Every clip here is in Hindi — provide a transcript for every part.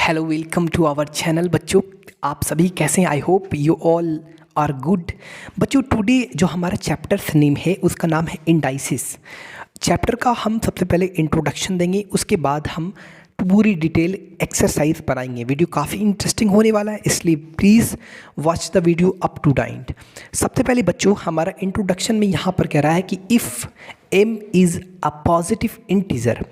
Hello, welcome to our channel. बच्चों, आप सभी कैसे हैं? I hope you all are good. बच्चों, टुडे जो हमारा चैप्टर नेम है उसका नाम है इंडाइसिस। चैप्टर का हम सबसे पहले इंट्रोडक्शन देंगे, उसके बाद हम पूरी डिटेल एक्सरसाइज बनाएंगे। वीडियो काफ़ी इंटरेस्टिंग होने वाला है, इसलिए please watch the video up to the end. सबसे पहले बच्चों, हमारा इंट्रोडक्शन में यहाँ पर कह रहा है कि if m is a positive integer.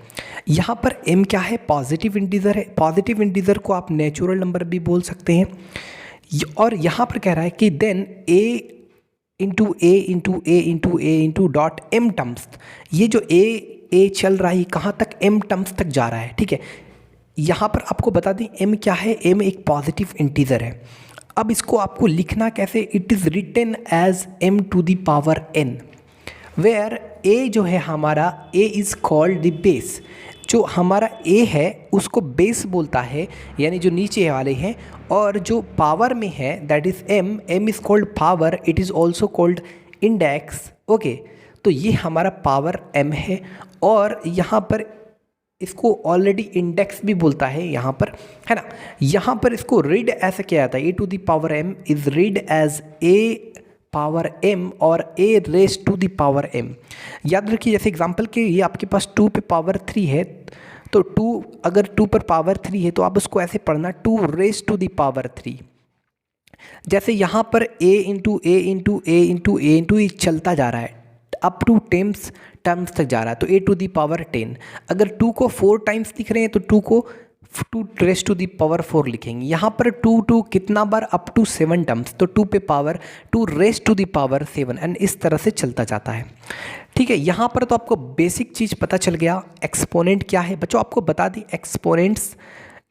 यहाँ पर m क्या है? पॉजिटिव इंटीजर है। पॉजिटिव इंटीजर को आप नेचुरल नंबर भी बोल सकते हैं। और यहाँ पर कह रहा है कि then a into A into A into A into dot M terms. ये जो ए चल रहा है कहाँ तक? m टर्म्स तक जा रहा है। ठीक है, यहाँ पर आपको बता दें m क्या है। m एक पॉजिटिव इंटीजर है। अब इसको आपको लिखना कैसे? It is written as m to the power n, where a जो है हमारा a is called the base. जो हमारा a है उसको बेस बोलता है, यानी जो नीचे वाले हैं। और जो पावर में है that is m is called power, it is also called index. Okay, तो ये हमारा पावर m है। और यहाँ पर इसको ऑलरेडी इंडेक्स भी बोलता है यहाँ पर, है ना। यहाँ पर इसको रीड ऐसे किया जाता है, a to the power m is read as a power m और a raise to the power m। याद रखिए, जैसे एग्जांपल के ये आपके पास 2 पे पावर 3 है, तो 2 अगर 2 पर पावर 3 है तो आप उसको ऐसे पढ़ना 2 रेस टू द पावर 3। जैसे यहाँ पर a into A into A into A into चलता जा रहा है अप टू टर्म्स तक जा रहा है, तो a टू दी पावर 10। अगर 2 को 4 टाइम्स लिख रहे हैं तो 2 को 2 रेस टू दी पावर 4 लिखेंगे। यहाँ पर 2 कितना बार? अप टू 7 टर्म्स, तो 2 पे power 2 raise to the power 7, and इस तरह से चलता जाता है। ठीक है, यहाँ पर तो आपको बेसिक चीज़ पता चल गया। एक्सपोनेंट क्या है बच्चों? आपको बता दी, एक्सपोनेंट्स,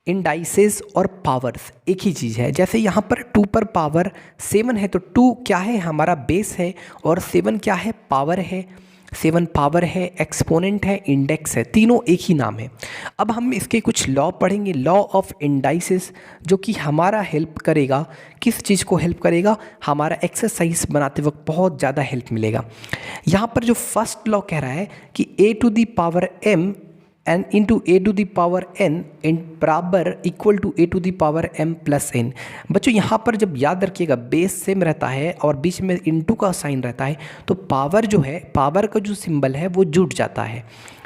इंडाइसेस और पावर्स एक ही चीज़ है। जैसे यहाँ पर 2 पर पावर 7 है तो 2 क्या है? हमारा बेस है, और 7 क्या है? पावर है। 7 पावर है, एक्सपोनेंट है, इंडेक्स है, तीनों एक ही नाम है। अब हम इसके कुछ लॉ पढ़ेंगे, लॉ ऑफ इंडाइसेस, जो कि हमारा हेल्प करेगा। किस चीज़ को हेल्प करेगा? हमारा एक्सरसाइज बनाते वक्त बहुत ज़्यादा हेल्प मिलेगा। यहाँ पर जो फर्स्ट लॉ कह रहा है कि a to the power m and into a to the power n इन बराबर equal to a to the power m plus n। बच्चों, यहाँ पर जब याद रखिएगा बेस सेम रहता है और बीच में इंटू का साइन रहता है, तो पावर जो है, पावर का जो सिंबल है वो जुड़ जाता है।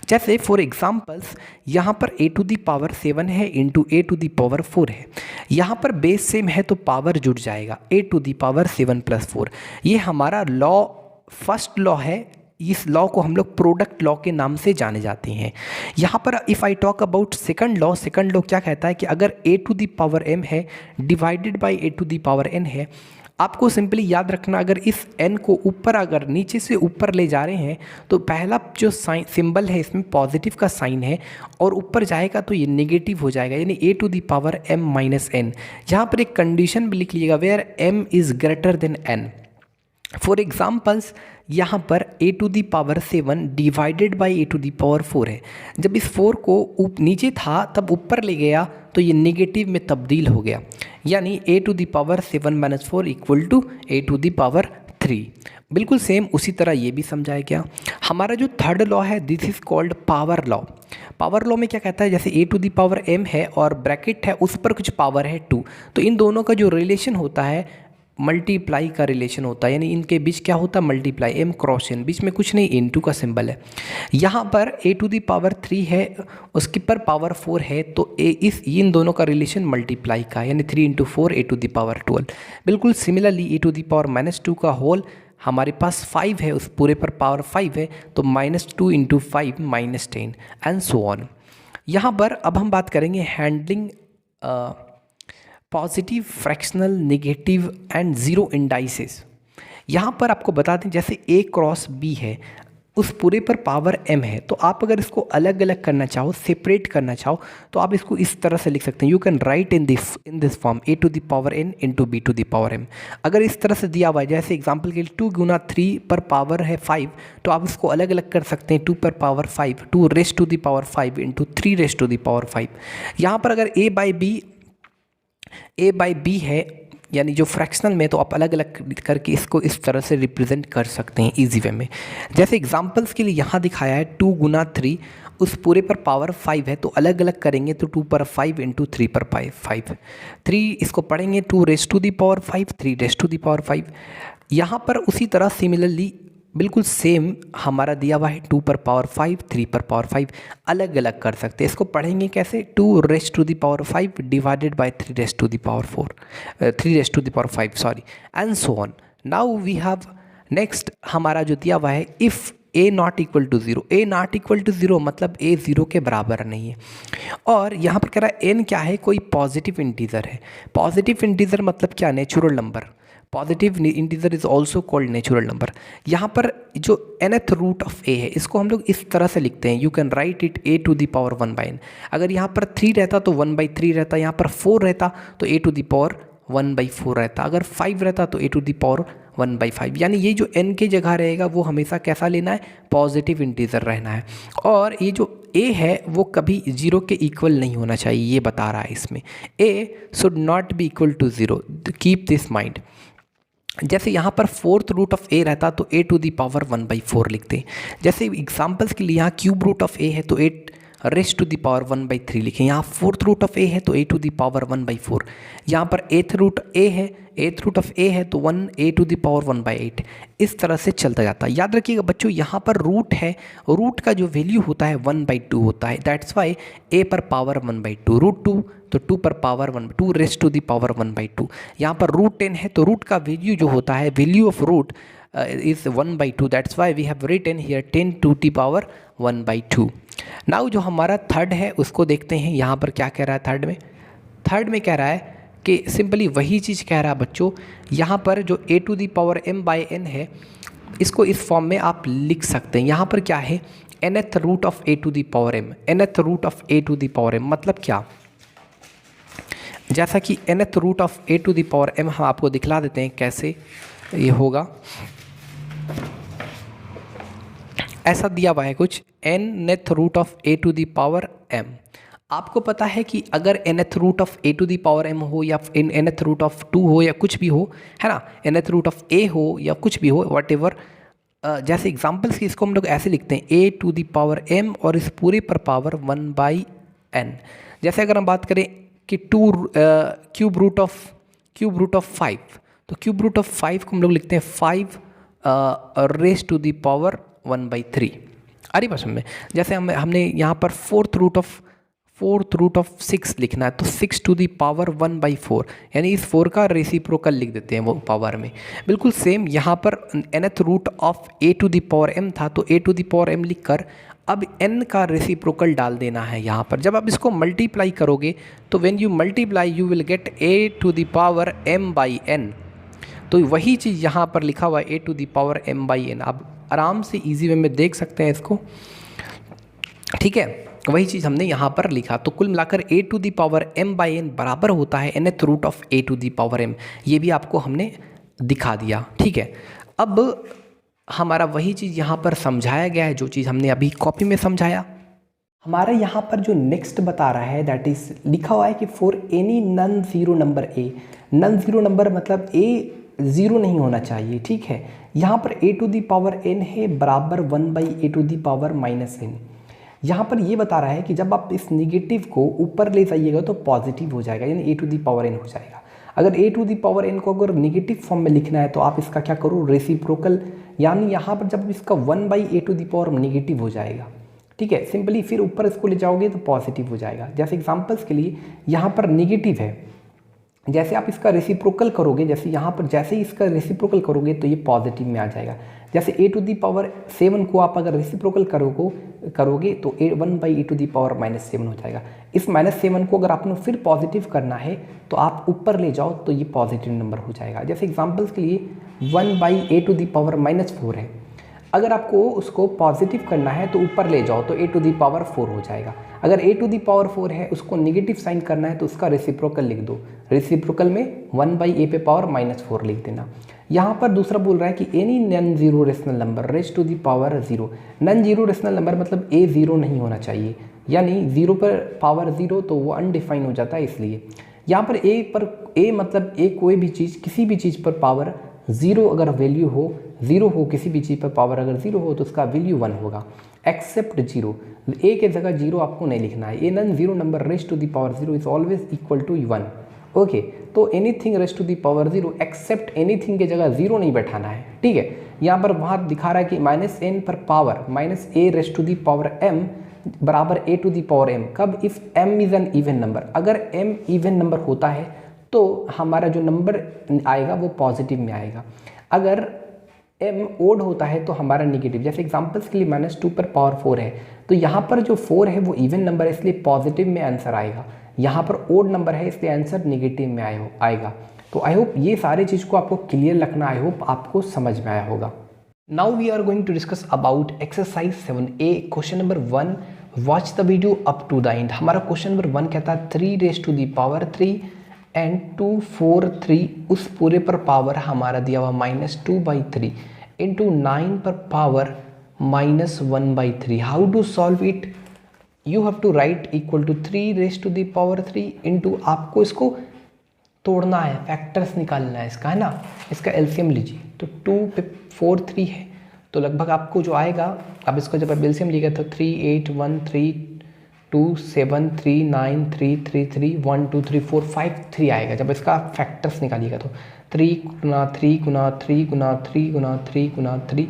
जैसे फॉर एग्जाम्पल्स, यहाँ पर a टू दी पावर 7 है into a to the power 4 है। यहाँ पर बेस सेम है तो पावर जुड़ जाएगा, a to the power 7 plus 4। ये हमारा लॉ, फर्स्ट लॉ है। इस लॉ को हम लोग प्रोडक्ट लॉ के नाम से जाने जाते हैं। यहाँ पर if I talk about second law, second law क्या कहता है कि अगर a to the power m है divided by a to the power n है, आपको सिंपली याद रखना, अगर इस n को ऊपर, अगर नीचे से ऊपर ले जा रहे हैं तो पहला जो साइन सिंबल है इसमें पॉजिटिव का साइन है, और ऊपर जाएगा तो ये नेगेटिव हो जाएगा, यानी a to the power m minus n। यहाँ पर एक कंडीशन भी लिख लीजिएगा, where m is greater than n। For examples, यहाँ पर a to the power 7 divided by a to the power 4 है। जब इस 4 को नीचे था तब ऊपर ले गया तो ये नेगेटिव में तब्दील हो गया, यानी a to the power 7 minus 4 equal to a to the power 3। बिल्कुल सेम उसी तरह ये भी समझाया गया। हमारा जो थर्ड लॉ है, this is called power law. Power law में क्या कहता है? जैसे a to the power m है और ब्रैकेट है, उस पर कुछ पावर है 2, तो इन दोनों का जो रिलेशन होता है मल्टीप्लाई का रिलेशन होता है, यानी इनके बीच क्या होता है? मल्टीप्लाई, m क्रॉस n, बीच में कुछ नहीं, इनटू का सिंबल है। यहाँ पर a टू दी पावर 3 है, उसके पर पावर 4 है, तो इन दोनों का रिलेशन मल्टीप्लाई का, यानी 3 into 4 a to the power 12। बिल्कुल similarly a to the power -2 का होल हमारे पास 5 है, उस पूरे पर पावर 5 है, तो -2 इंटू 5 -10 एंड सो ऑन। यहाँ पर अब हम बात करेंगे handling positive, fractional, negative and zero indices. यहाँ पर आपको बता दें, जैसे a क्रॉस b है, उस पूरे पर पावर m है, तो आप अगर इसको अलग अलग करना चाहो, सेपरेट करना चाहो, तो आप इसको इस तरह से लिख सकते हैं। You can write in this form a to the power n into b to the power m। अगर इस तरह से दिया हुआ है, जैसे एग्जांपल के लिए 2 गुना 3 पर पावर है 5, तो आप इसको अलग अलग कर सकते हैं। 2 पर power 5, 2 raise to the power 5 into 3 raise to the power 5। यहाँ पर अगर a बाई बी है, यानी जो फ्रैक्शनल में तो आप अलग अलग करके इसको इस तरह से रिप्रेजेंट कर सकते हैं इजी वे में। जैसे एग्जांपल्स के लिए यहाँ दिखाया है 2 गुना 3, उस पूरे पर पावर 5 है तो अलग अलग करेंगे तो 2 पर 5 इंटू 3 पर 5, 3 इसको पढ़ेंगे 2 raise to the power 5, 3 raise to the power 5। यहाँ पर उसी तरह सिमिलरली बिल्कुल सेम हमारा दिया हुआ है 2 पर पावर 5, 3 पर पावर 5, अलग अलग कर सकते हैं। इसको पढ़ेंगे कैसे, 2 raise to the power 5 divided by 3 raise to the power 3 raise to the power 5 sorry, and so on. Now we have next हमारा जो दिया हुआ है if a not equal to 0, a not equal to 0 मतलब ए 0 के बराबर नहीं है। और यहाँ पर कह रहा है एन क्या है, कोई पॉजिटिव इंटीजर है। पॉजिटिव इंटीजर मतलब क्या, natural number. Positive integer is also called natural number. यहाँ पर जो nth रूट ऑफ ए है इसको हम लोग इस तरह से लिखते हैं, you can write it a to the power 1/n। अगर यहाँ पर 3 रहता तो 1/3 रहता, यहाँ पर 4 रहता तो a टू दी पावर 1/4 रहता, अगर 5 रहता तो a टू दी पावर 1/5। यानी ये जो n की जगह रहेगा वो हमेशा कैसा लेना है, पॉजिटिव इंटीजर रहना है। और ये जो a है वो कभी 0 के इक्वल नहीं होना चाहिए, ये बता रहा है इसमें, a should not be equal to 0, keep this mind. जैसे यहाँ पर 4th रूट ऑफ ए रहता तो a टू दी पावर 1/4 लिखते। जैसे एग्जांपल्स के लिए यहाँ क्यूब रूट ऑफ ए है तो 8 रेस टू दी पावर 1/3 लिखें। यहाँ 4th रूट ऑफ ए है तो a टू दी पावर 1/4। यहाँ पर 8th रूट ए है, 8th रूट ऑफ ए है तो 1 a टू दी पावर 1/8। इस तरह से चलता जाता है। याद रखिएगा बच्चों, यहाँ पर रूट है, रूट का जो वैल्यू होता है 1/2 होता है, दैट्स वाई a पर पावर 1/2, रूट 2 तो 2 पर power 1, 2 raise to the power 1/2। यहाँ पर रूट 10 है तो रूट का वैल्यू जो होता है, value of root is 1/2, that's why we have written here 10 to the power 1/2। Now जो हमारा थर्ड है उसको देखते हैं, यहाँ पर क्या कह रहा है थर्ड में। थर्ड में कह रहा है कि सिंपली वही चीज़ कह रहा है बच्चों, यहाँ पर जो a to the power m/n है इसको इस फॉर्म में आप लिख सकते हैं। यहाँ पर क्या है, nth root of a to the power m, nth root of a to the power m मतलब क्या, जैसा कि nth root of a to the power m हम आपको दिखला देते हैं कैसे ये होगा। ऐसा दिया हुआ है कुछ, nth root of a to the power m। आपको पता है कि अगर nth root of a to the power m हो या nth रूट ऑफ 2 हो या कुछ भी हो, है ना, nth रूट ऑफ a हो या कुछ भी हो, व्हाटएवर। जैसे एग्जांपल्स की इसको हम लोग ऐसे लिखते हैं, a to the power m और इस पूरे पर पावर 1/n। जैसे अगर हम बात करें कि 2 क्यूब रूट ऑफ 5, तो क्यूब रूट ऑफ 5 को हम लोग लिखते हैं 5 रेस टू दी पावर 1/3। अरे बस में जैसे हमने यहाँ पर 4th रूट ऑफ 6 लिखना है तो 6 टू दी पावर 1/4, यानी इस 4 का रेसिप्रोकल लिख देते हैं वो पावर में। बिल्कुल सेम यहाँ पर nth root of a to the power m था तो a to the power m लिख कर अब n का रेसिप्रोकल डाल देना है यहाँ पर। जब आप इसको मल्टीप्लाई करोगे तो when you multiply you will get a to the power m/n। तो वही चीज़ यहाँ पर लिखा हुआ है a to the power m/n। आप आराम से इजी वे में देख सकते हैं इसको, ठीक है, वही चीज़ हमने यहाँ पर लिखा। तो कुल मिलाकर a to the power m/n बराबर होता है nth root of a to the power m। ये भी आपको हमने दिखा दिया, ठीक है। अब हमारा वही चीज़ यहाँ पर समझाया गया है जो चीज़ हमने अभी कॉपी में समझाया। हमारा यहाँ पर जो नेक्स्ट बता रहा है दैट इज लिखा हुआ है कि for any non zero number a, non zero number मतलब a 0 नहीं होना चाहिए, ठीक है। यहाँ पर a to the power n है बराबर 1/a to the power -n। यहाँ पर ये बता रहा है कि जब आप इस निगेटिव को ऊपर ले जाइएगा तो पॉजिटिव हो जाएगा, यानी a to the power n हो जाएगा। अगर a to the power n को अगर निगेटिव फॉर्म में लिखना है तो आप इसका क्या करो, रेसिप्रोकल, यानी यहाँ पर जब इसका 1/a to the power negative हो जाएगा, ठीक है, सिंपली फिर ऊपर इसको ले जाओगे तो पॉजिटिव हो जाएगा। जैसे एग्जांपल्स के लिए यहाँ पर नेगेटिव है, जैसे आप इसका रेसिप्रोकल करोगे, जैसे यहाँ पर जैसे ही इसका रेसिप्रोकल करोगे तो ये पॉजिटिव में आ जाएगा। जैसे a टू दी पावर 7 को आप अगर रेसिप्रोकल करोगे तो 1/a टू दी पावर -7 हो जाएगा। इस -7 को अगर आपने फिर पॉजिटिव करना है तो आप ऊपर ले जाओ तो ये पॉजिटिव नंबर हो जाएगा। जैसे एग्जांपल्स के लिए 1/a टू दी पावर -4 है, अगर आपको उसको पॉजिटिव करना है तो ऊपर ले जाओ तो a टू दी पावर 4 हो जाएगा। अगर a टू दी पावर 4 है उसको नेगेटिव साइन करना है तो उसका रेसिप्रोकल लिख दो, रेसिप्रोकल में 1/a पे पावर -4 लिख देना। यहाँ पर दूसरा बोल रहा है कि any non zero rational number raise to the power 0। Non zero rational number मतलब a 0 नहीं होना चाहिए, यानी 0 पर पावर 0 तो वो अनडिफाइन हो जाता है इसलिए। यहाँ पर ए मतलब ए कोई भी चीज़, किसी भी चीज़ पर पावर 0 अगर वैल्यू हो, 0 हो, किसी भी चीज़ पर पावर अगर 0 हो तो उसका वैल्यू 1 होगा, एक्सेप्ट 0। ए के जगह 0 आपको नहीं लिखना है। A non zero number raised to the power 0 is always equal to 1। Okay, तो anything raised to the power 0 except anything के जगह 0 नहीं बैठाना है, ठीक है। यहाँ पर वहाँ दिखा रहा है कि -n पर power -a raised to the power m बराबर a to the power m। कब? If m is an even number. अगर m इवन नंबर होता है तो हमारा जो नंबर आएगा वो पॉजिटिव में आएगा। अगर m ओड होता है तो हमारा निगेटिव। जैसे एग्जांपल्स के लिए -2 पर पावर 4 है, तो यहाँ पर जो 4 है वो इवन नंबर है, इसलिए पॉजिटिव में आंसर आएगा। यहाँ पर ओड नंबर है, इसलिए आंसर निगेटिव में आएगा। तो आई होप ये सारी चीज़ को आपको क्लियर रखना, आई होप आपको समझ में आया होगा। Now we are going to discuss about exercise 7A question number 1। Watch the video up to the end. हमारा क्वेश्चन नंबर 1 कहता है 3 raise to the power 3 and 2 4 3, उस पूरे पर पावर हमारा दिया हुआ -2/3 इंटू 9 पर power -1/3। How to solve it? You have to write equal to 3 raise to the power 3 into, आपको इसको तोड़ना है, फैक्टर्स निकालना है इसका, है ना। इसका एलसीएम लीजिए, तो 2 पे 4 3 है, तो लगभग आपको जो आएगा, अब इसको जब आप एलसीएम लीजिएगा तो 3 8 1 3 2 7 3 9 3 3 3 1 2 3 4 5 3 आएगा। जब इसका फैक्टर्स निकालिएगा तो 3 गुना 3 गुना 3 गुना 3 गुना 3 गुना 3,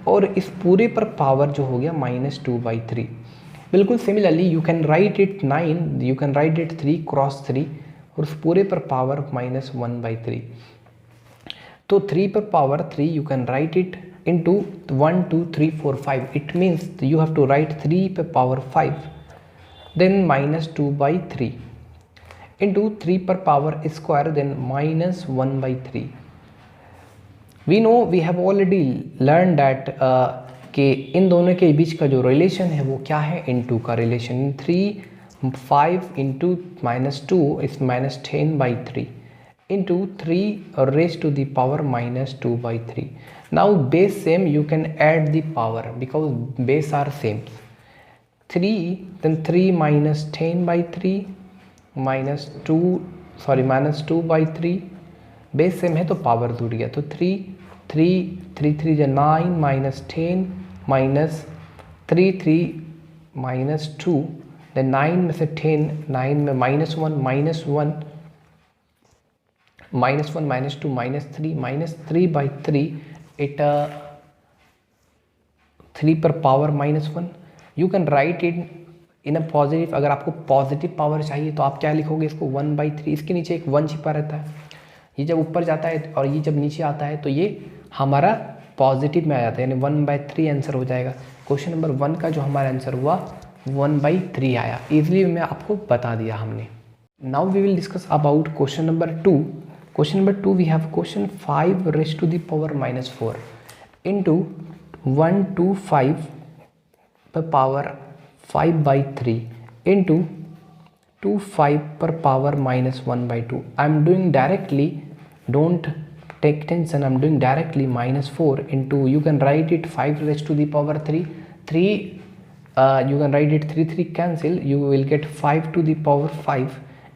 और इस पूरे पर पावर जो हो गया -2/3। बिल्कुल similarly you can write it 9, you can write it 3 cross 3, और उस पूरे पर पावर -1/3। तो 3 पर power 3 you can write it into 1 2 3 4 5। It means you have to write 3 पर पावर 5 देन -2/3 इंटू 3 पर power square then -1/3। We know, we have already learn that कि इन दोनों के बीच का जो रिलेशन है वो क्या है? इनटू का relation. 5 into -2 is -10/3 into 3 raise to the power -2/3। Now base same, you can add the power because base are same. 3 then 3 minus 10/3 minus 2/3 base same है तो पावर जुड़ गया, तो 3 3 9 minus 10 minus 3 minus 2, then 9 में से 10, 9 में -1 -2 -3/3 इट 3 पर power -1। You can write it in a positive. अगर आपको पॉजिटिव पावर चाहिए तो आप क्या लिखोगे? इसको 1/3, इसके नीचे एक 1 छिपा रहता है, ये जब ऊपर जाता है और ये जब नीचे आता है तो ये हमारा पॉजिटिव में आ जाता है, यानी 1/3 आंसर हो जाएगा। क्वेश्चन नंबर 1 का जो हमारा आंसर हुआ 1/3 आया। इजली मैं आपको बता दिया हमने। Now we will discuss about question number 2। Question number 2 we have question 5 raise to the power -4 into 1 2 5 पर पावर 5/3 इंटू 2 5 पर power -1/2। I am doing directly, don't take tension, I'm doing directly -4 into, you can write it 5 raised to the power 3 you can write it 3 cancel, you will get 5 to the power 5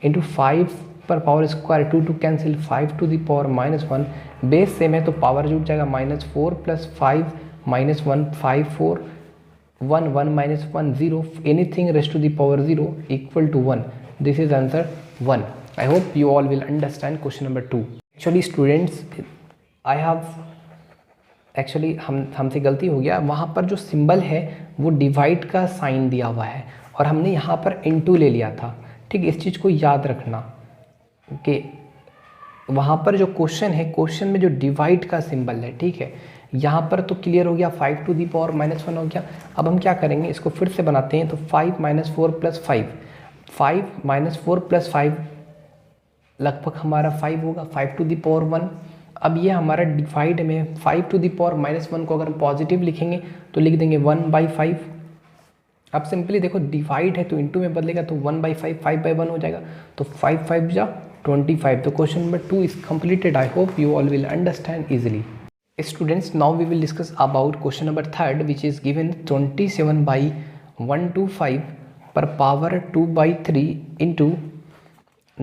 into 5 पर power square 2 cancel 5 to the power -1। Base same है तो पावर जुड़ जाएगा, -4 + 5 -1 5 4 1 1 -1 0, anything raised to the power 0 equal to 1। This is answer 1। I hope you all will understand question number 2। Actually students, I have actually हमसे गलती हो गया, वहाँ पर जो सिंबल है वो डिवाइड का साइन दिया हुआ है और हमने यहाँ पर इनटू ले लिया था। ठीक, इस चीज़ को याद रखना कि वहाँ पर जो क्वेश्चन है, क्वेश्चन में जो डिवाइड का सिंबल है, ठीक है, यहाँ पर तो क्लियर हो गया, 5 to the power -1 हो गया। अब हम क्या करेंगे, इसको फिर से बनाते हैं, तो 5 - 4 + 5 5 - 4 + 5 लगभग हमारा 5 होगा, 5 to the power 1। अब ये हमारा डिवाइड में 5 to the power -1 को अगर हम पॉजिटिव लिखेंगे तो लिख देंगे 1/5। अब सिंपली देखो डिवाइड है तो इनटू में बदलेगा तो 1/5 5/1 हो जाएगा, तो 5 5 जा 25। तो question number 2 is completed. I hope you all will understand easily. Students, now we will discuss about question number 3 which is given 27/125 पर power 2/3 into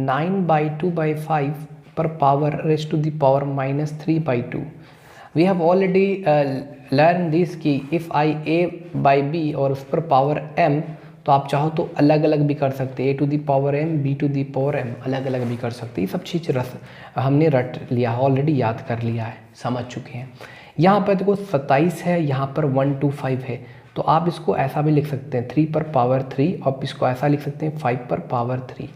9/2/5 per power raised to the power -3/2. We have already learned this कि if I a/b और उस पर पावर m, तो आप चाहो तो अलग अलग भी कर सकते हैं, a⁻m b⁻m अलग अलग भी कर सकते हैं। ये सब चीज़ हमने रट लिया, ऑलरेडी याद कर लिया है, समझ चुके हैं। यहाँ पर देखो 27 है, यहाँ पर 125 है, तो आप इसको ऐसा भी लिख सकते हैं 3 पर पावर 3, और इसको ऐसा लिख सकते हैं 5 पर पावर 3।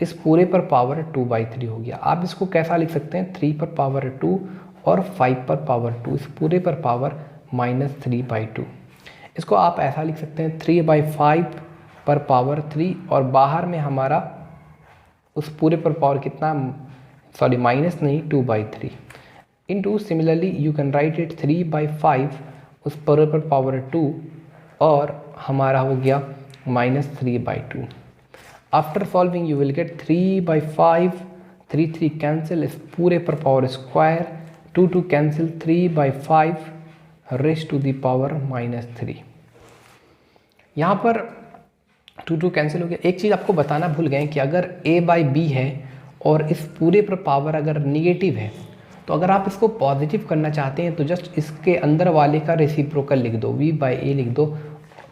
इस पूरे पर पावर 2/3 हो गया। आप इसको कैसा लिख सकते हैं 3 पर पावर 2 और 5 पर पावर 2, इस पूरे पर पावर -3/2। इसको आप ऐसा लिख सकते हैं 3/5 पर पावर 3, और बाहर में हमारा उस पूरे पर पावर कितना, सॉरी माइनस नहीं, 2/3 into, similarly you can write it 3/5 उस पूरे पर पावर 2, और हमारा हो गया -3/2। After solving you will get 3/5, 3 cancel, इस पूरे पर power square, 2 cancel, 3/5 raised to the power -3। यहाँ पर 2 कैंसिल हो गया। एक चीज़ आपको बताना भूल गए कि अगर a/b है और इस पूरे पर पावर अगर निगेटिव है, तो अगर आप इसको पॉजिटिव करना चाहते हैं तो जस्ट इसके अंदर वाले का रेसिप्रोकल लिख दो, v/a लिख दो,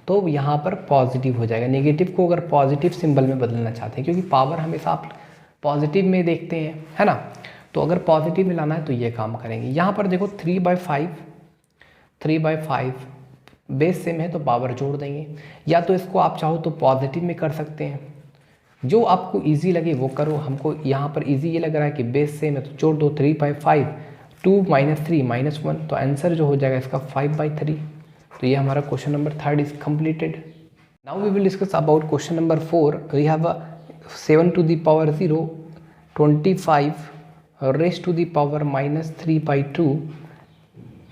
तो यहाँ पर पॉजिटिव हो जाएगा। नेगेटिव को अगर पॉजिटिव सिंबल में बदलना चाहते हैं, क्योंकि पावर हमेशा आप पॉजिटिव में देखते हैं, है ना, तो अगर पॉजिटिव में लाना है तो ये काम करेंगे। यहाँ पर देखो 3/5 बेस सेम है तो पावर जोड़ देंगे, या तो इसको आप चाहो तो पॉजिटिव में कर सकते हैं, जो आपको इजी लगे वो करो। हमको यहाँ पर इजी ये लग रहा है कि बेस सेम है तो जोड़ दो 3/5, 2 - 3 -1, तो आंसर जो हो जाएगा इसका 5/3। तो ये हमारा question number 3 is completed. Now we will discuss about question number 4। We have 7 to the power 0, 25 raised to the power -3/2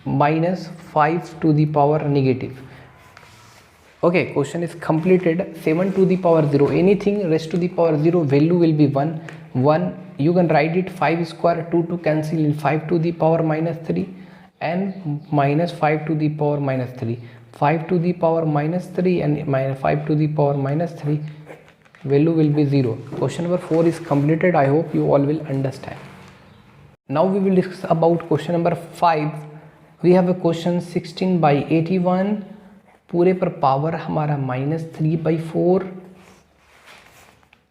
-5 to the power negative. Okay, question is completed. 7 to the power 0, anything raised to the power 0 value will be 1. You can write it 5 square, 2 cancel in 5 to the power -3 and -5 to the power -3. 5 to the power -3 and -5 to the power -3 value will be 0. Question number 4 is completed. I hope you all will understand. Now we will discuss about question number 5. We have a question 16/81, पूरे पर पावर हमारा -3/4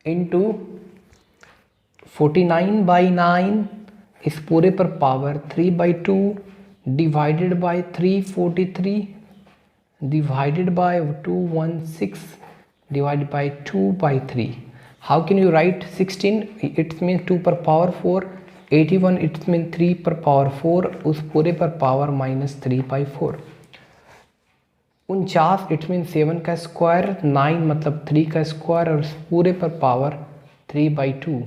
इंटू 49/9, इस पूरे पर power 3/2 divided by 343 divided by 216 divided by 2/3. How can you write 16? It means 2 पर पावर 4, 81 it means 3 पर पावर 4, उस पूरे पर पावर -3/4। 49 it means 7 का स्क्वायर, 9 मतलब 3 का स्क्वायर, और उस पूरे पर power 3/2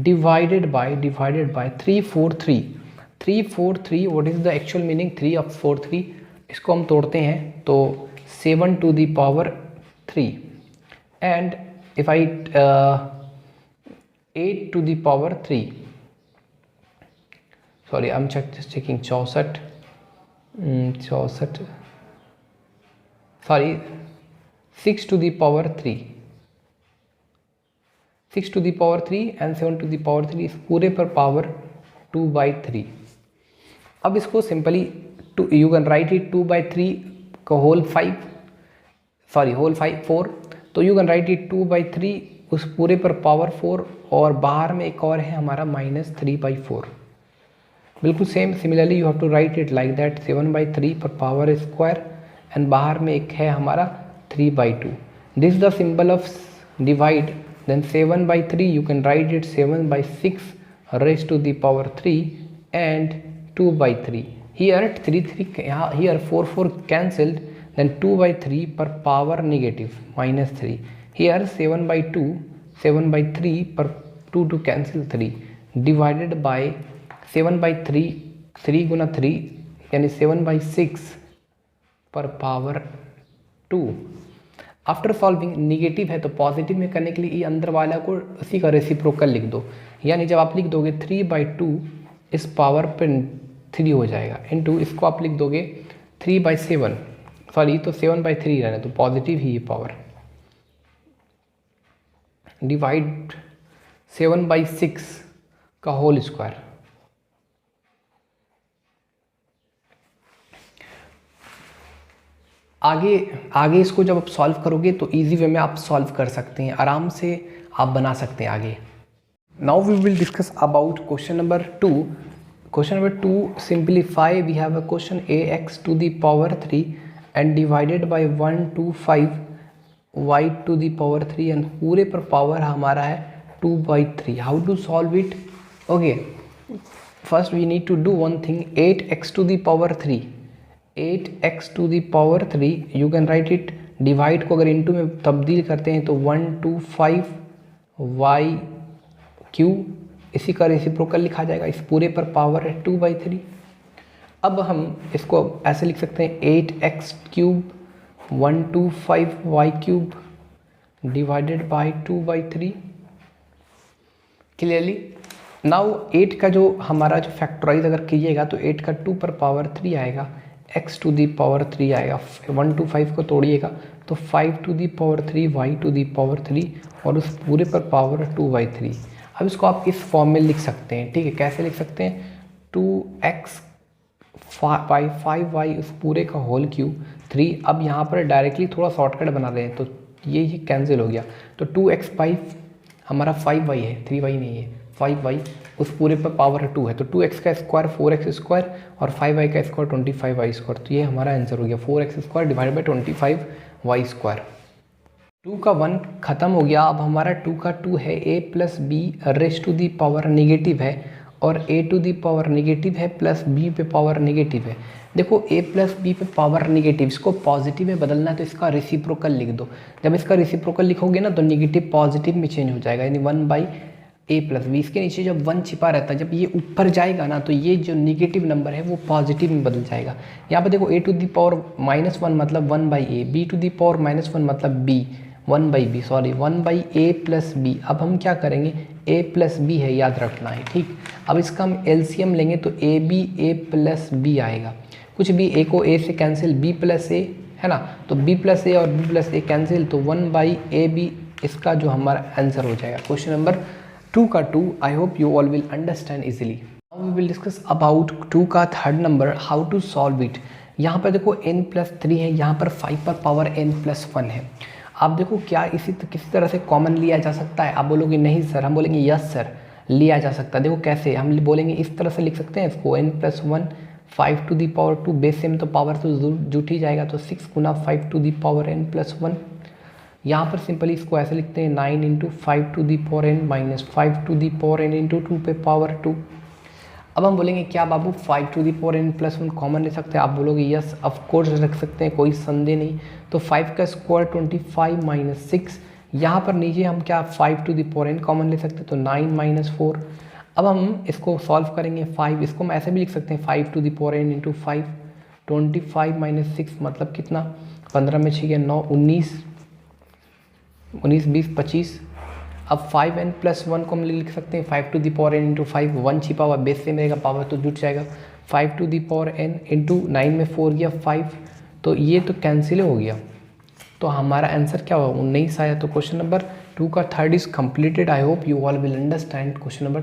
divided by 343। 343 what is the actual meaning 3 of 43? इसको हम तोड़ते हैं तो 7 to the power 3, and if I 8 to the power 3, sorry I'm just checking 64, sorry 6 to the power 3, 6 to the power 3 and 7 to the power 3, इस पूरे पर पावर 2/3। अब इसको simply you can write it 2/3 का होल 4, तो यू कैन राइट इट 2/3 उस पूरे पर पावर 4, और बाहर में एक और है हमारा -3/4। बिल्कुल same similarly you have to write it like that 7/3 पर पावर स्क्वायर, एंड बाहर में एक है हमारा 3/2। This is the symbol of divide, then 7/3 you can write it 7/6 raised to the power 3 and 2/3. Here 3 here 4 cancelled, then 2/3 per power negative -3. Here 7/3 per 2 cancel 3 divided by 7/3, 3 गुना 3 यानी 7/6 पर पावर 2। आफ्टर सॉल्विंग निगेटिव है तो पॉजिटिव में करने के लिए ये अंदर वाला को उसी का रेसिप्रोकल लिख दो, यानी जब आप लिख दोगे 3/2 इस पावर पे 3 हो जाएगा, इनटू इसको आप लिख दोगे 3/7, सॉरी तो 7/3 रहना, तो पॉजिटिव ही ये पावर। डिवाइड 7/6 का होल स्क्वायर। आगे आगे इसको जब आप सॉल्व करोगे तो इजी वे में आप सॉल्व कर सकते हैं, आराम से आप बना सकते हैं आगे। Now we will discuss about question number 2। Question number 2, simplify, we have a question ax to the power 3 and divided by 125 y to the power 3 and पूरे पर पावर हमारा है 2/3। How to solve it? Okay, first we need to do one thing. 8x to the power 3, 8x to the power 3 you can write it, divide को अगर इनटू में तब्दील करते हैं तो 125 y क्यूब, इसी का रेसिप्रोकल लिखा जाएगा, इस पूरे पर पावर है 2/3। अब हम इसको ऐसे लिख सकते हैं 8x cube 125 y cube divided by 2/3। Clearly now 8 का जो हमारा जो फैक्टराइज अगर कीजिएगा तो 8 का 2 पर पावर 3 आएगा, x to the power 3 आएगा, 125 को तोड़िएगा तो 5 to the power 3 y to the power 3 और उस पूरे पर पावर 2/3। अब इसको आप इस फॉर्म में लिख सकते हैं, ठीक है। कैसे लिख सकते हैं? 2x बाई 5y उस पूरे का होल क्यूब 3। अब यहाँ पर डायरेक्टली थोड़ा शॉर्टकट बना रहे हैं तो ये कैंसिल हो गया, तो 2x बाई हमारा 5y है, 3y नहीं है, 5y उस पूरे पर पावर 2 है, तो 2x का स्क्वायर 4x स्क्वायर और 5y का स्क्वायर 25y स्क्वायर। तो ये हमारा आंसर हो गया 4x square divide by 25y square. 2 का 1 खत्म हो गया। अब हमारा 2 का 2 है, a plus b raise to the power negative है और a to the power negative है प्लस b पे पावर नेगेटिव है। देखो a प्लस बी पे पावर नेगेटिव, इसको पॉजिटिव में बदलना है तो इसका रेसिप्रोकल लिख दो। जब इसका रेसिप्रोकल लिखोगे ना तो नेगेटिव पॉजिटिव में चेंज हो जाएगा, यानी 1/a प्लस बी। इसके नीचे जब 1 छिपा रहता है, जब ये ऊपर जाएगा ना तो ये जो नेगेटिव नंबर है वो पॉजिटिव में बदल जाएगा। यहाँ पर देखो a टू दी पावर -1 मतलब 1/a, b to the power -1 मतलब b, 1/b sorry 1/a plus B. अब हम क्या करेंगे, a प्लस बी है, याद रखना है, ठीक। अब इसका हम एलसीएम लेंगे तो a प्लस बी आएगा। कुछ भी a को a से कैंसिल, b प्लस a है ना, तो b प्लस a और b प्लस a कैंसिल, तो 1/ab इसका जो हमारा आंसर हो जाएगा। क्वेश्चन नंबर 2 का 2। I hope you all will understand easily. Now we will discuss about 2 का third number, how to solve it. यहाँ पर देखो n+3 है, यहाँ पर 5 पर पावर n+1 है। आप देखो क्या किसी तरह से कॉमन लिया जा सकता है? आप बोलोगे नहीं सर, हम बोलेंगे यस सर लिया जा सकता है। देखो कैसे, हम बोलेंगे इस तरह से लिख सकते हैं इसको, n+1 5 to the power 2, base से में तो पावर तो जुट ही जाएगा, तो 6 गुना 5 टू दी पावर n+1। यहाँ पर सिंपली इसको ऐसे लिखते हैं 9 into 5 to the power n minus 5 to the power n into 2 पे पावर 2। अब हम बोलेंगे क्या बाबू 5 to the power n+1 common ले सकते हैं? आप बोलोगे यस ऑफ कोर्स रख सकते हैं, कोई संदेह नहीं। तो 5 का स्क्वायर 25 माइनस 6, यहाँ पर नीचे हम क्या 5 to the power n common ले सकते हैं, तो 9 माइनस 4। अब हम इसको सॉल्व करेंगे 5, इसको हम ऐसे भी लिख सकते हैं 5 to the power n into 5, 25 minus 6 मतलब कितना, 15 में 6 9 19 19 20 25। अब 5n+1 को हम लिख सकते हैं 5 to the power n into 5, 1 छिपा हुआ बेस से रहेगा, पावर तो जुट जाएगा, 5 to the power n into 9 में 4 गया 5, तो ये तो कैंसिल हो गया। तो हमारा आंसर क्या हुआ, 19 आया। तो क्वेश्चन नंबर 2 का third is completed. I hope you all will understand question number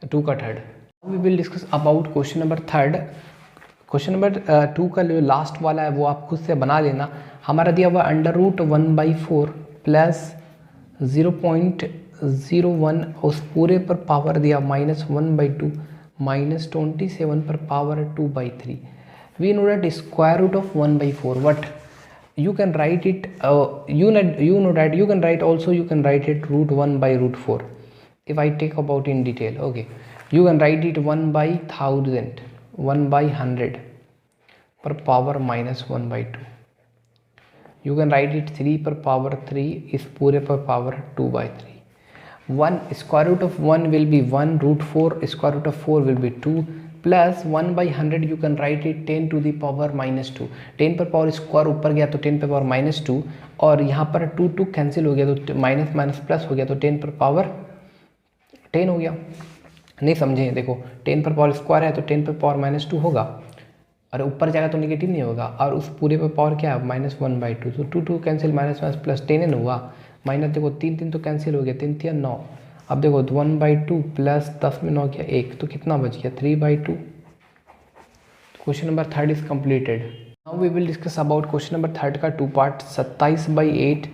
2 का third. We will discuss about question number 3। Question number 2 का जो लास्ट वाला है वो आप खुद से बना लेना। हमारा दिया हुआ √1/4 प्लस 0.01 उस पूरे पर पावर दिया -1/2 माइनस 27 पर power 2/3। We know that square root of 1/4, but you can write it you know that you can write also, you can write it √1/4 if I take about in detail. Okay, you can write it 1/1000, 1/100 per power -1/2. You can write it 3 per power 3 is पूरे पर power 2/3. 1 square root of 1 will be 1, √4 square root of 4 will be 2 plus 1/100 you can write it 10 to the power -2. 10 पर पावर स्क्वायर ऊपर गया तो 10 पर पावर -2, और यहाँ पर 2 कैंसिल हो गया तो माइनस माइनस प्लस हो गया, तो 10 पर पावर 10 हो गया। नहीं समझे, देखो 10 पर पावर स्क्वायर है तो 10 पर पावर -2 होगा, और ऊपर जाएगा तो नेगेटिव नहीं होगा, और उस पूरे पर पावर क्या है -1/2, तो 2 कैंसिल माइनस प्लस 10 हुआ, माइनस देखो 3 3 तो कैंसिल हो गया, 3 3 9। अब देखो 1/2 प्लस 10 में 9 किया 1, तो कितना बच गया 3/2। Question number 3 is completed. Now we will discuss about question number 3 का 2 पार्ट। 27/8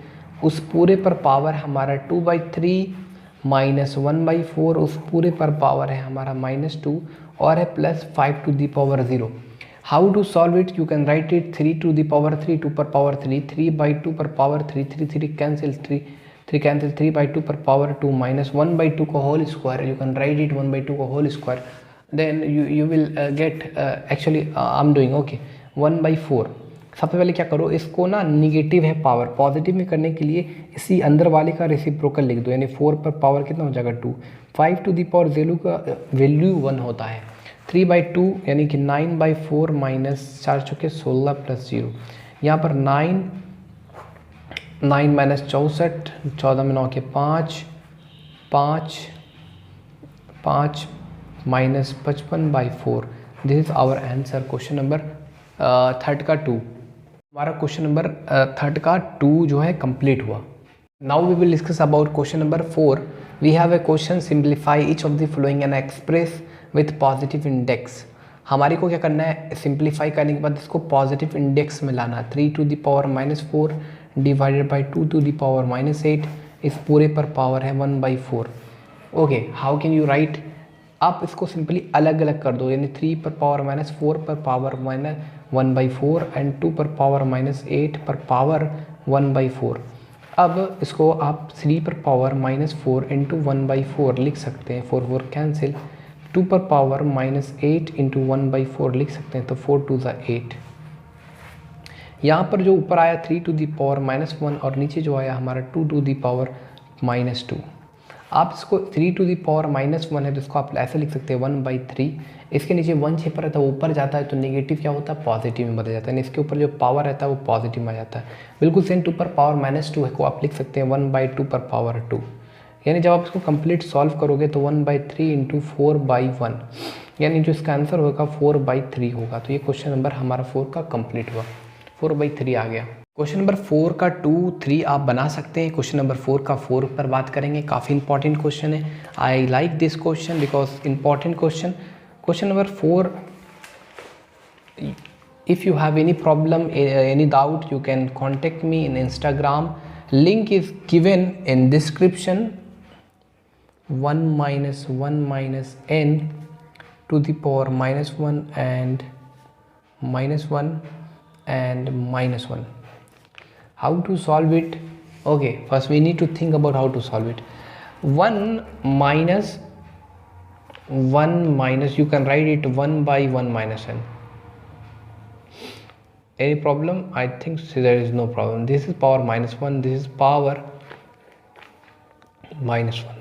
उस पूरे पर पावर हमारा 2/3 माइनस 1/4 उस पूरे पर पावर है हमारा -2 और है plus 5 to the power 0। How to solve it? You can write it 3 to the power 3, 2 पर पावर 3, 3/2 पर पावर 3, 3 3 कैंसिल, 3 कैंसिल, 3/2 पर पावर 2 माइनस 1/2 का whole square, you can write it 1/2 का whole square, then you will get actually I'm doing okay 1/4। सबसे पहले क्या करो, इसको ना निगेटिव है पावर, पॉजिटिव में करने के लिए इसी अंदर वाले का रेसिप्रोकल लिख दो, यानी 4 पर पावर कितना हो जाएगा 2, 5 टू द पावर 0 का वैल्यू 1 होता है, 3/2 यानी कि 9/4 माइनस 4 चौके 16 प्लस 0, यहाँ पर 9 माइनस 64, 14 में 9 के 5 minus 55/4। This is our answer. Question number 3 का 2, हमारा क्वेश्चन नंबर 3 का 2 जो है कंप्लीट हुआ। Now we will discuss about question number 4। We have a question, simplify each of the following and express with positive index. हमारे को क्या करना है, सिंप्लीफाई करने के बाद इसको पॉजिटिव इंडेक्स में लाना। 3 to the power -4 divided by 2 to the power -8, इस पूरे पर पावर है 1/4। Okay, how can you write? आप इसको सिंपली अलग अलग कर दो, यानी 3 पर पावर -4 पर पावर -1/4 एंड 2 पर पावर -8 पर पावर 1/4। अब इसको आप 3 पर पावर -4 इंटू 1/4 लिख सकते हैं, 4 4 कैंसिल, 2 पर पावर -8 इंटू 1/4 लिख सकते हैं, तो 4 2 8। यहाँ पर जो ऊपर आया 3 टू दी पावर -1 और नीचे जो आया हमारा 2 टू दी पावर -2। आप इसको 3 टू दी पावर -1 है तो इसको आप ऐसे लिख सकते हैं 1/3। इसके नीचे 1 छिपा रहता है, वो ऊपर जाता है तो नेगेटिव क्या होता है, पॉजिटिव में बदल जाता है, इसके ऊपर जो पावर रहता है वो पॉजिटिव में आ जाता है। बिल्कुल सेम 2 पर पावर -2 को आप लिख सकते हैं 1/2 पर पावर 2। यानी जब आप इसको कंप्लीट सॉल्व करोगे तो 1/3 इंटू 4/1, यानी जो इसका आंसर होगा 4/3 होगा। तो ये क्वेश्चन नंबर हमारा 4 का कंप्लीट हुआ, 4/3 आ गया। क्वेश्चन नंबर 4 का 2 3 आप बना सकते हैं। क्वेश्चन नंबर 4 का 4 पर बात करेंगे, काफ़ी इंपॉर्टेंट क्वेश्चन है। I like this question because important question. Question number 4, if you have any problem, any doubt, you can contact me in Instagram. Link is given in description. 1 minus 1 minus n to the power -1 and -1 and -1. How to solve it? Okay, first we need to think about how to solve it. 1 minus you can write it 1/1 minus n. Any problem? I think there is no problem. This is power -1, this is power -1.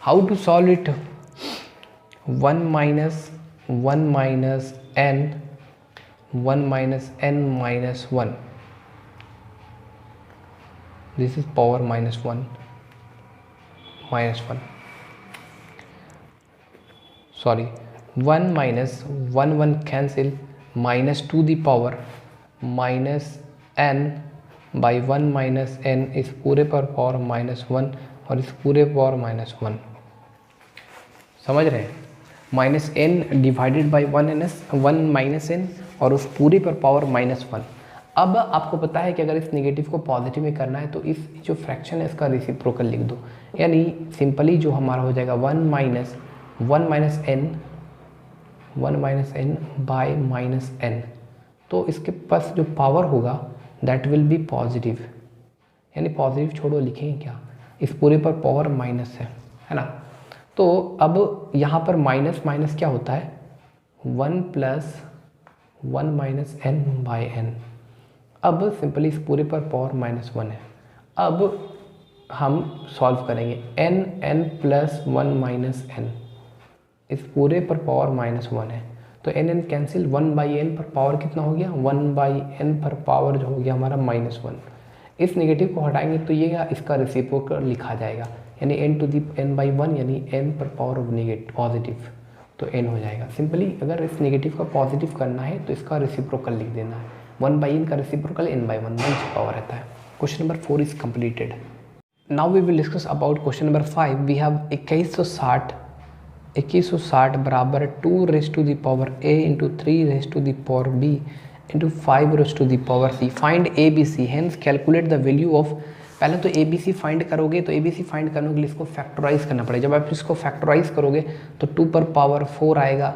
How to solve it? 1 minus n, 1 minus n minus 1. This is power -1 minus 1. Sorry, 1 minus 1 cancel, minus to the power minus n by 1 minus n, इस पूरे पर पावर -1 और इस पूरे पावर -1। समझ रहे हैं? Minus n divided by 1 minus n और उस पूरे पर पावर -1। अब आपको पता है कि अगर इस नेगेटिव को पॉजिटिव में करना है तो इस जो फ्रैक्शन है इसका रेसिप्रोकल लिख दो, यानी सिंपली जो हमारा हो जाएगा 1 माइनस n बाय -n। तो इसके पास जो पावर होगा दैट विल बी पॉजिटिव, यानी पॉजिटिव छोड़ो लिखेंगे क्या, इस पूरे पर पावर माइनस है ना। तो अब यहाँ पर माइनस माइनस क्या होता है, 1 plus 1 minus n by n। अब सिंपली इस पूरे पर पावर -1 है। अब हम सॉल्व करेंगे n प्लस 1 माइनस n, इस पूरे पर पावर -1 है तो n कैंसिल, 1/n पर पावर कितना हो गया, 1/n पर पावर जो हो गया हमारा -1। इस नेगेटिव को हटाएंगे तो ये इसका रेसिप्रोकल लिखा जाएगा, यानी n/1 यानी n पर पावर ऑफ नेगेटिव पॉजिटिव, तो n हो जाएगा। सिंपली अगर इस नेगेटिव का पॉजिटिव करना है तो इसका रेसिप्रोकल लिख देना है, 1/n का रेसिप्रोकल n/1 1 पावर रहता है। Question number 4 is completed. Now we will discuss about question number 5. We have 2160 बराबर 2 raise to the power a into 3 raise to the power b into 5 raise to the power c. Find A B C, hence calculate the value of. पहले तो ए बी सी फाइंड करोगे, तो ए बी सी फाइंड करने के लिए इसको फैक्टराइज करना पड़ेगा. जब आप इसको फैक्टराइज करोगे तो 2 पर पावर 4 आएगा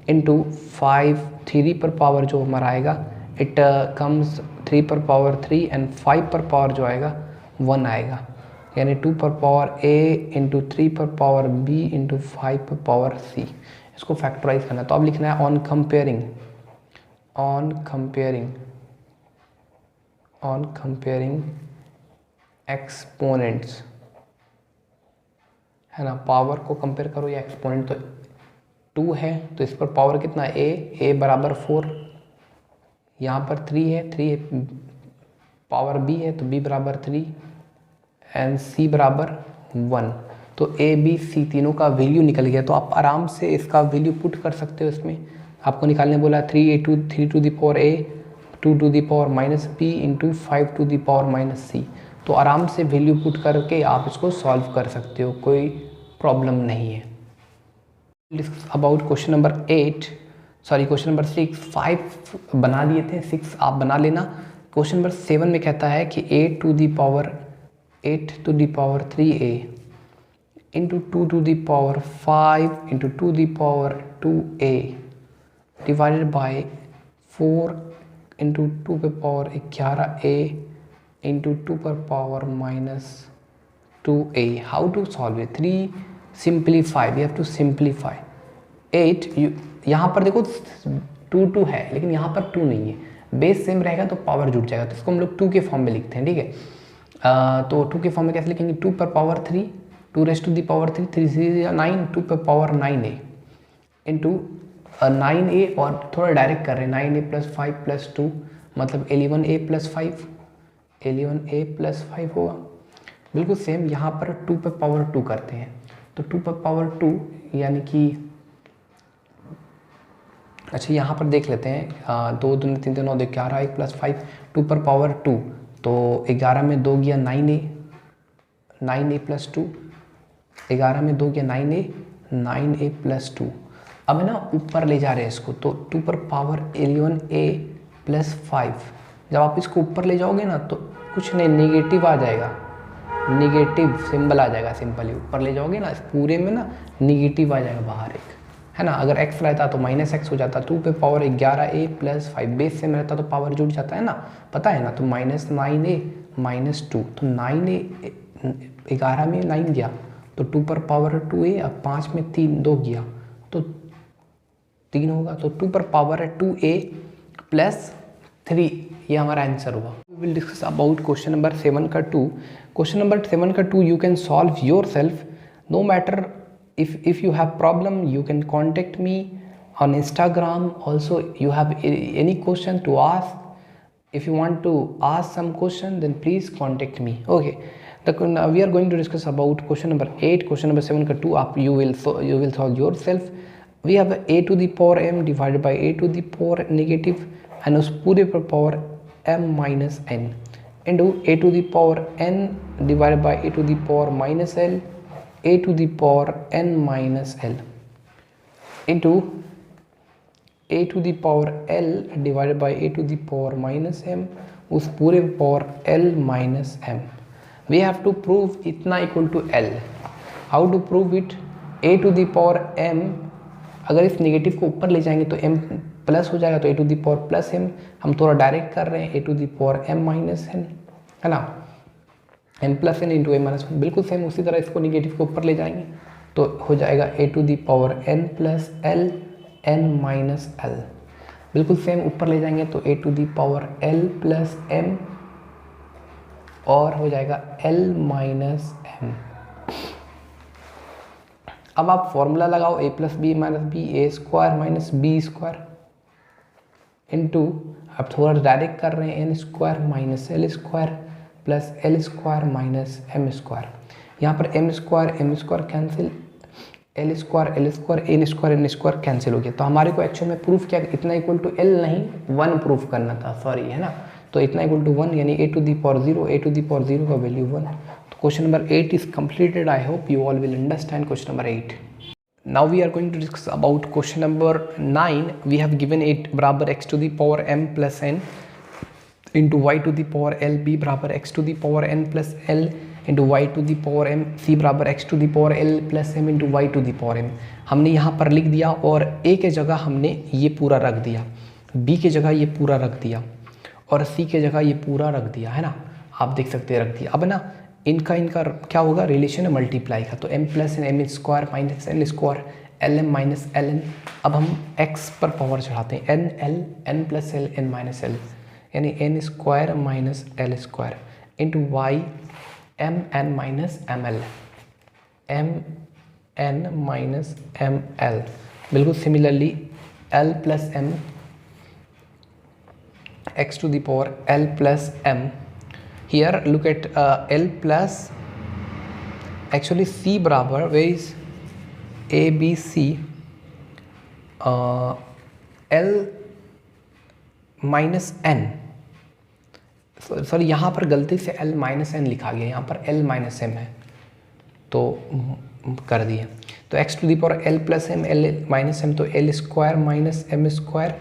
इंटू 5, 3 पर पावर जो हमारा आएगा इट कम्स 3 पर पावर 3 एंड 5 पर पावर जो आएगा 1 आएगा, यानी 2 पर पावर a इंटू 3 पर पावर b इंटू 5 पर पावर c. इसको फैक्टराइज करना है तो अब लिखना है ऑन कंपेयरिंग एक्सपोनेंट्स, है ना. पावर को कंपेयर करो या एक्सपोनेंट. तो 2 है तो इस पर पावर कितना है a बराबर 4, यहाँ पर 3 है पावर b है तो b बराबर 3 एंड c बराबर 1. तो a b c तीनों का वैल्यू निकल गया. तो आप आराम से इसका वैल्यू पुट कर सकते हो. इसमें आपको निकालने बोला 3 to the power a 2 to the power minus b into 5 to the power minus c. तो आराम से वैल्यू पुट करके आप इसको सॉल्व कर सकते हो, कोई प्रॉब्लम नहीं है. About question number 6. 5 बना दिए थे, 6 आप बना लेना. क्वेश्चन नंबर 7 में कहता है कि 8 to the power 3a into 2 to the power 5 into 2 the power 2a divided by 4 into 2 पे पावर 11a इंटू 2 पर power minus 2a. How to solve it? 3 simplify, we have to simplify 8. यहाँ पर देखो 2 है लेकिन यहाँ पर 2 नहीं है. बेस सेम रहेगा तो पावर जुड़ जाएगा, तो इसको हम लोग 2 के फॉर्म में लिखते हैं. ठीक है, तो 2 के फॉर्म में कैसे लिखेंगे? 2 पर power 3, 2 raise to the power 3, 3 3 9, 2 पर पावर 9a इंटू 9a और थोड़ा डायरेक्ट कर रहे हैं 9a प्लस 5 प्लस 2 मतलब 11a प्लस 5 होगा. बिल्कुल सेम यहाँ पर 2 पर पावर 2 करते हैं. तो 2 पर पावर 2 यानी कि अच्छा यहाँ पर देख लेते हैं 2 2 3 9 11 1 प्लस 5 2 पर पावर 2 तो 11 में 2 गया 9a प्लस 2, 11 में 2 गया 9a प्लस 2. अब है ना ऊपर ले जा रहे हैं इसको, तो 2 पर पावर 11a प्लस 5. जब आप इसको ऊपर ले जाओगे ना तो कुछ नहीं, नेगेटिव आ जाएगा, नेगेटिव सिंबल आ जाएगा. सिंपली ऊपर ले जाओगे ना इस पूरे में ना नेगेटिव आ जाएगा बाहर एक, है ना. अगर x रहता तो माइनस x हो जाता. 2 पे power 11a plus 5 base same रहता तो पावर जुड़ जाता है ना, पता है ना. तो माइनस 9a माइनस 2, तो 9a 11 में 9 गया तो 2 पर पावर 2a, अब 5 में 3 2 गया तो 3 होगा. तो 2 पर पावर 2a प्लस 3 ये हमारा आंसर हुआ. We will discuss about question number 7 का 2. क्वेश्चन नंबर 7 का 2 you can solve yourself, no matter. If you have problem you can contact me on Instagram. Also you have any question to ask, if you want to ask some question then please contact me. Okay, we are going to discuss about question number 8. question number 7 ka 2 आप you will solve yourself. We have a to the power m divided by a to the power negative and उस पूरे पर power m minus n into a to the power n divided by a to the power minus l a to the power n minus l into a to the power l divided by a to the power minus m उस पूरे power l minus m. We have to prove इतना equal to l. How to prove it? a to the power m, अगर इस नेगेटिव को ऊपर ले जाएंगे तो m प्लस हो जाएगा, तो a to the power plus m. हम थोड़ा डायरेक्ट कर रहे हैं a to the power m minus n, है ना. n प्लस एन इंटू ए माइनस 1 बिल्कुल सेम. उसी तरह इसको निगेटिव को ऊपर ले जाएंगे तो हो जाएगा a to the power n plus L n minus L. बिल्कुल सेम ऊपर ले जाएंगे तो a to the power l plus m और हो जाएगा l माइनस m. अब आप फॉर्मूला लगाओ a plus B minus B A square minus B square into, अब थोड़ा डायरेक्ट कर रहे हैं n square minus L square plus L square minus M square. यहाँ पर M square cancel, L square N square cancel हो गया. तो हमारे को एक्चुअल में प्रूफ क्या, इतना इक्वल टू एल नहीं 1 प्रूफ करना था, सॉरी, है ना. तो इतना इक्वल टू 1 यानी a to the power 0, a to the power 0 का वैल्यू 1. तो Question number 8 is completed. I hope you all will understand question number 8. Now we are going to discuss about question number 9. We have given it बराबर x to the power m plus n into y to the power l, b बराबर x to the power n plus l into y to the power m, c बराबर x to the power l plus m into y to the power m. हमने यहाँ पर लिख दिया और a के जगह हमने ये पूरा रख दिया, b के जगह ये पूरा रख दिया और c के जगह ये पूरा रख दिया, है ना। आप देख सकते हैं रख दिया। अब ना इनका क्या होगा, रिलेशन है मल्टीप्लाई का, तो m plus n m square minus n square l m minus l n. अब हम x पर पावर चढ़ाते हैं, n l n plus l n minus l, यानी n square minus L square into y m n minus m l, m n minus m l. बिल्कुल similarly l plus m x to the power l plus m. Here look at L plus actually C बराबर where is A B C L minus N, sorry यहाँ पर गलती से L माइनस एन लिखा गया, यहाँ पर L माइनस एम है तो कर दिए। तो x to the power L plus M L minus M, तो L square minus M square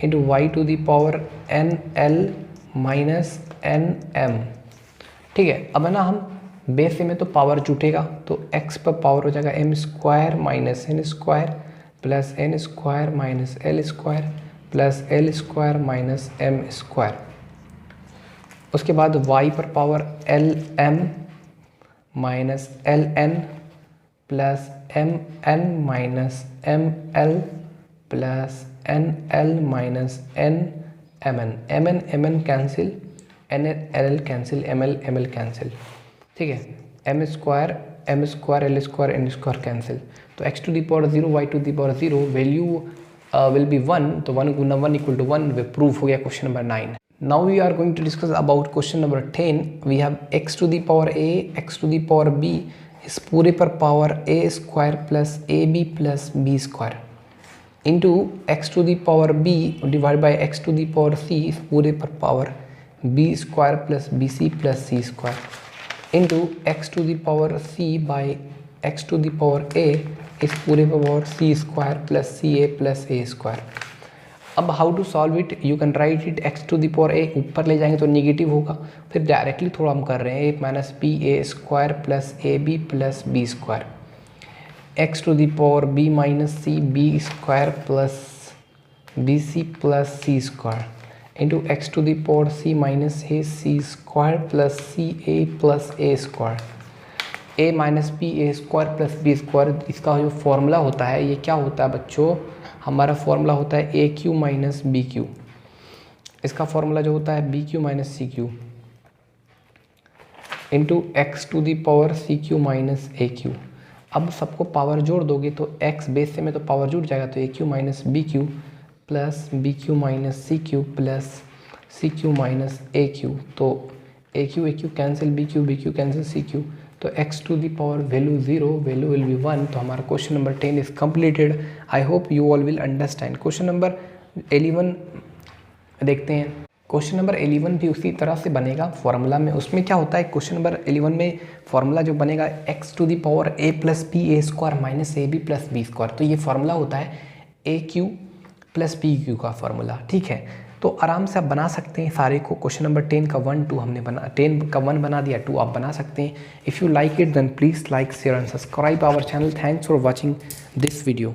into Y to the power N L minus N M. ठीक है, अब है ना हम बेस में तो पावर जुटेगा तो x पर पावर हो जाएगा m square minus n square plus n square minus L square plus L square minus M square. उसके बाद y पर power l m minus l n plus m n minus m l plus n L minus N m n cancel, n l cancel, m l cancel. ठीक है, m square l square N square cancel. तो x to the power 0 y to the power 0 value will be 1, तो 1 गुना 1 इक्वल टू 1 वे प्रूफ हो गया question number 9। Now we are going to discuss about question number 10। We have x to the power a x to the power b, इस पूरे पर power a square plus a B plus B square into x to the power b divide by x to the power c, इस पूरे पर power B square plus b c plus c square into x to the power c by x to the power a, इस पूरे पर power c square plus c a plus a square. अब how to solve it, you can write it x to the power a, ऊपर ले जाएंगे तो निगेटिव होगा, फिर डायरेक्टली थोड़ा हम कर रहे हैं a minus B A square plus a B plus B square, x to the power b minus c b square plus b c plus c square into x to the power c minus a c square plus c a plus a square, a minus B A square plus B square. इसका जो फॉर्मूला होता है ये क्या होता है बच्चों, हमारा फॉर्मूला होता है A Q minus B Q, इसका फॉर्मूला जो होता है B Q minus C Q into x to the power C Q minus A Q. अब सबको पावर जोड़ दोगे तो x बेस से में तो पावर जुड़ जाएगा, तो a Q minus B q plus B Q minus C q plus c Q minus A q, तो a q cancel, b q cancel, c q, तो x to the power value 0 value will be 1। तो हमारा question number 10 is completed. I hope you all will understand. Question number 11 देखते हैं। क्वेश्चन नंबर 11 भी उसी तरह से बनेगा फॉर्मूला में। उसमें क्या होता है, क्वेश्चन नंबर 11 में फॉर्मूला जो बनेगा X to the power A plus B A square minus A B plus B square, तो ये फॉर्मूला होता है A Q plus B Q का फॉर्मूला। ठीक है, तो आराम से आप बना सकते हैं सारे को। क्वेश्चन नंबर 10 का 1 2 हमने 10 का 1 बना दिया, 2 आप बना सकते हैं। If you like it then please like share and subscribe our channel. Thanks for watching this video.